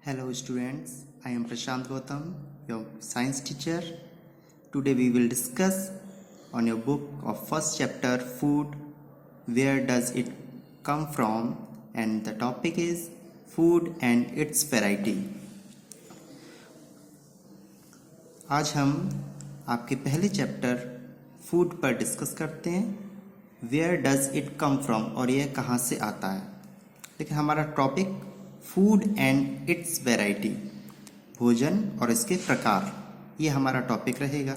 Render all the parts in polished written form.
Hello students, I am Prashant Gautam, your science teacher. Today we will discuss on your book of first chapter food, where does it come from, and the topic is food and its variety. आज हम आपके पहले chapter food पर discuss करते हैं where does it come from और यह कहाँ से आता है। लेकिन हमारा topic food and its variety, भोजन और इसके प्रकार, ये हमारा टॉपिक रहेगा।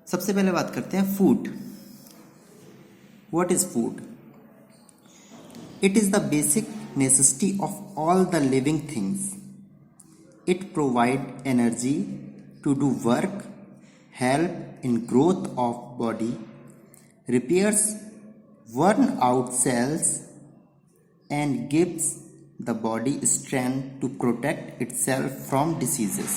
सबसे पहले बात करते हैं food. What is food? It is the basic necessity of all the living things. It provides energy to do work, help in growth of body, repairs worn out cells, and gives the body strength to protect itself from diseases.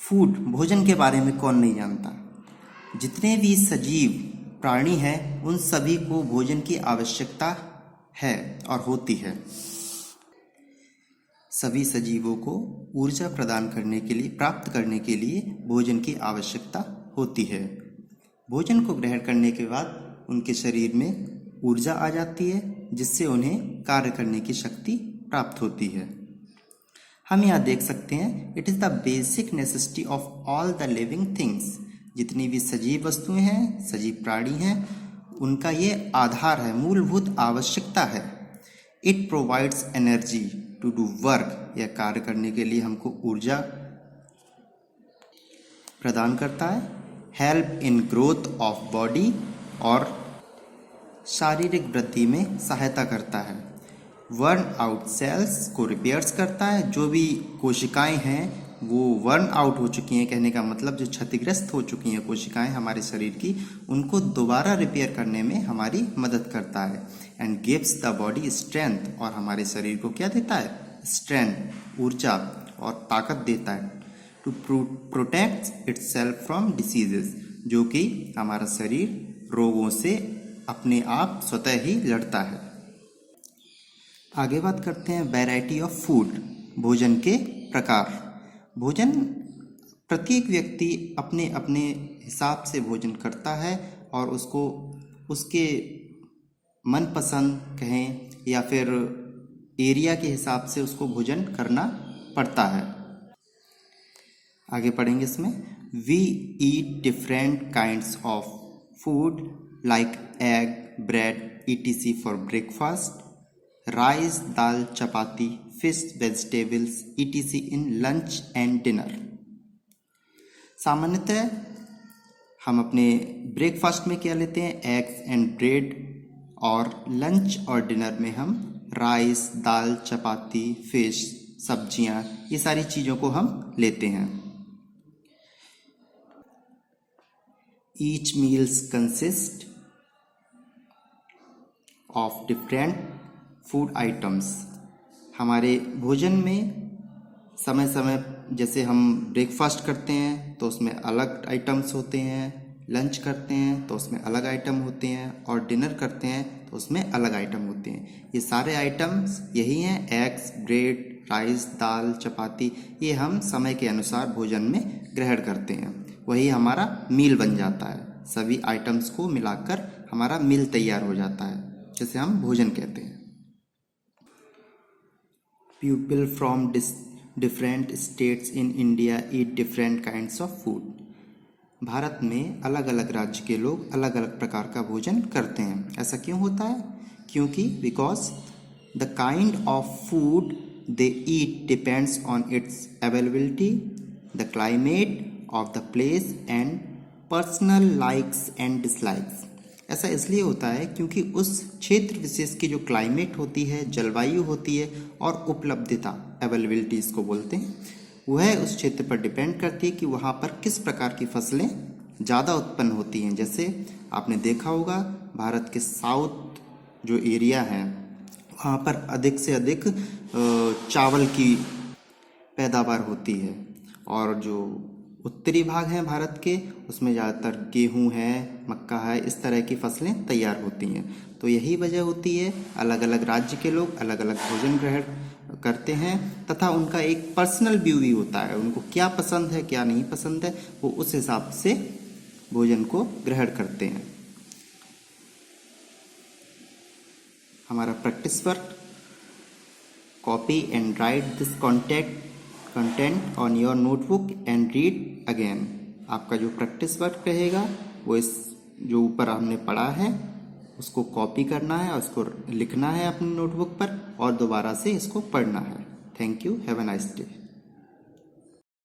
Food, भोजन के बारे में कौन नहीं जानता। जितने भी सजीव प्राणी हैं उन सभी को भोजन की आवश्यकता है और होती है। सभी सजीवों को ऊर्जा प्रदान करने के लिए, प्राप्त करने के लिए भोजन की आवश्यकता होती है। भोजन को ग्रहण करने के बाद उनके शरीर में ऊर्जा आ जाती है, जिससे उन्हें कार्य करने की शक्ति प्राप्त होती है। हम यहाँ देख सकते हैं it is the basic necessity of all the living things. जितनी भी सजीव वस्तुएं हैं, सजीव प्राणी हैं, उनका ये आधार है, मूलभूत आवश्यकता है। It provides energy to do work, यह कार्य करने के लिए हमको ऊर्जा प्रदान करता है। Help in growth of body, और शारीरिक वृद्धि में सहायता करता है। वर्न आउट सेल्स को रिपेयर्स करता है। जो भी कोशिकाएं हैं वो वर्न आउट हो चुकी हैं, कहने का मतलब जो क्षतिग्रस्त हो चुकी हैं कोशिकाएं हमारे शरीर की, उनको दोबारा रिपेयर करने में हमारी मदद करता है। And gives the body strength, और हमारे शरीर को क्या देता है? स्ट्रेंथ, ऊर्जा और ताकत देता है। To protect itself from diseases, जो कि हमारा शरीर रोगों से अपने आप स्वतः ही लड़ता है। आगे बात करते हैं वैरायटी ऑफ फूड, भोजन के प्रकार। भोजन, प्रत्येक व्यक्ति अपने अपने हिसाब से भोजन करता है और उसको उसके मनपसंद कहें या फिर एरिया के हिसाब से उसको भोजन करना पड़ता है। आगे पढ़ेंगे इसमें। We eat different kinds of food like egg, bread, etc. For breakfast, rice, dal, chapati, fish, vegetables, etc. In lunch and dinner. सामान्यतः हम अपने ब्रेकफास्ट में क्या लेते हैं? एग्स एंड ब्रेड, और लंच और डिनर में हम राइस, दाल, चपाती, फिश, सब्जियां, ये सारी चीज़ों को हम लेते हैं। Each meals consist of different food items. हमारे भोजन में समय समय, जैसे हम ब्रेकफास्ट करते हैं तो उसमें अलग आइटम्स होते हैं, लंच करते हैं तो उसमें अलग आइटम होते हैं, और डिनर करते हैं तो उसमें अलग आइटम होते हैं। ये सारे आइटम्स यही हैं, एग्स, ब्रेड, राइस, दाल, चपाती, ये हम समय के अनुसार भोजन में ग्रहण करते हैं। वही हमारा मील बन जाता है। सभी आइटम्स को मिलाकर हमारा मील तैयार हो जाता है, जिसे हम भोजन कहते हैं। People from different states in India eat different kinds of food. Bharat में अलग अलग राज्य के लोग अलग अलग प्रकार का भोजन करते हैं। ऐसा क्यों होता है? क्योंकि because the kind of food they eat depends on it's availability, the climate of the place and personal likes and dislikes. ऐसा इसलिए होता है क्योंकि उस क्षेत्र विशेष की जो क्लाइमेट होती है, जलवायु होती है, और उपलब्धता, अवेलेबिलिटी इसको बोलते हैं, वह उस क्षेत्र पर डिपेंड करती है कि वहाँ पर किस प्रकार की फसलें ज़्यादा उत्पन्न होती हैं। जैसे आपने देखा होगा भारत के साउथ जो एरिया है वहाँ पर अधिक से अधिक चावल की पैदावार होती है, और जो उत्तरी भाग हैं भारत के, उसमें ज़्यादातर गेहूं है, मक्का है, इस तरह की फसलें तैयार होती हैं। तो यही वजह होती है अलग अलग राज्य के लोग अलग अलग भोजन ग्रहण करते हैं तथा उनका एक पर्सनल व्यू भी होता है, उनको क्या पसंद है क्या नहीं पसंद है वो उस हिसाब से भोजन को ग्रहण करते हैं। हमारा practice work, copy and right this content on your notebook and read again. आपका जो प्रैक्टिस वर्क रहेगा वो इस जो ऊपर हमने पढ़ा है उसको कॉपी करना है और उसको लिखना है अपनी नोटबुक पर और दोबारा से इसको पढ़ना है। Thank you, have a nice day.